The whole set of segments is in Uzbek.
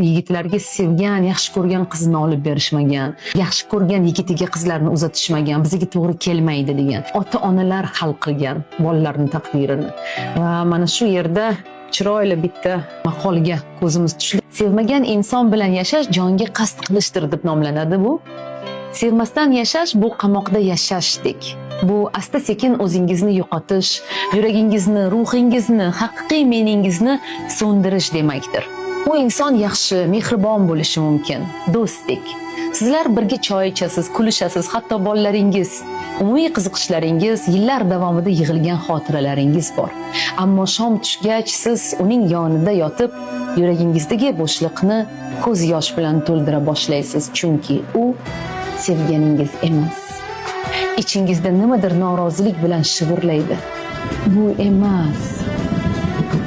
Yigitlarga sevgan, yaxshi ko'rgan qizini olib berishmagan, yaxshi ko'rgan yigitiga qizlarni uzatishmagan, bizga to'g'ri kelmaydi degan. Ota-onalar hal qilgan bolalarning taqdirini. Va mana shu yerda chiroyli bitta maqolga ko'zimiz tushdi. Sevmagan inson bilan yashash jonga qasd qilishdir deb nomlanadi bu. Sevmasdan yashash bu qamoqda yashashdek. Bu asta-sekin o'zingizni yo'qotish, yuragingizni, ruhingizni, haqiqiy meningizni so'ndirish demakdir. Bu inson yaxshi, mehribon bo'lishi mumkin, do'stdek. Sizlar birga choy ichasiz, kulishasiz, hatto bolalaringiz, umumiy qiziqishlaringiz, yillar davomida yig'ilgan xotiralaringiz bor. Ammo shom tushgach siz uning yonida yotib, yuragingizdagi bo'shliqni ko'z yosh bilan to'ldira boshlaysiz, chunki u sevganingiz emas. İçingizda nimadir norozilik bilan shivirlaydi. Bu emas.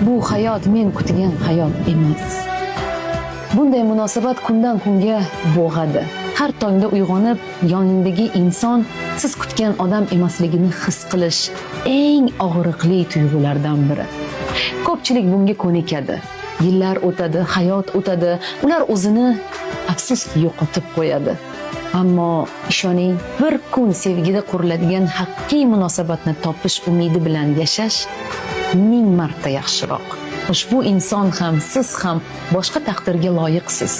Bu hayot men kutgan hayot emas. Bunday munosabat kundan kunga bo'g'adi. Har tongda uyg'onib, yoningdagi inson siz kutgan odam emasligini his qilish eng og'riqli tuyg'ulardan biri. Ko'pchilik bunga ko'nikadi. Yillar o'tadi, hayot o'tadi, ular o'zini afsuski yo'qotib qo'yadi. Ammo ishoning, bir kun sevgida quriladigan haqiqiy munosabatni topish umidi bilan yashash 1000 marta yaxshiroq. Ushbu inson ham, siz ham boshqa taqdirga loyiqsiz.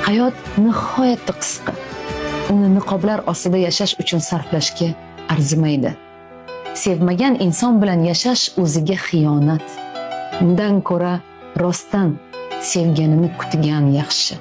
Hayot nihoyatda qisqa. Uni niqoblar ostida yashash uchun sarflashga arzimaydi. Sevmagan inson bilan yashash o'ziga xiyonat. Undan ko'ra rostdan sevganini kutgan yaxshi.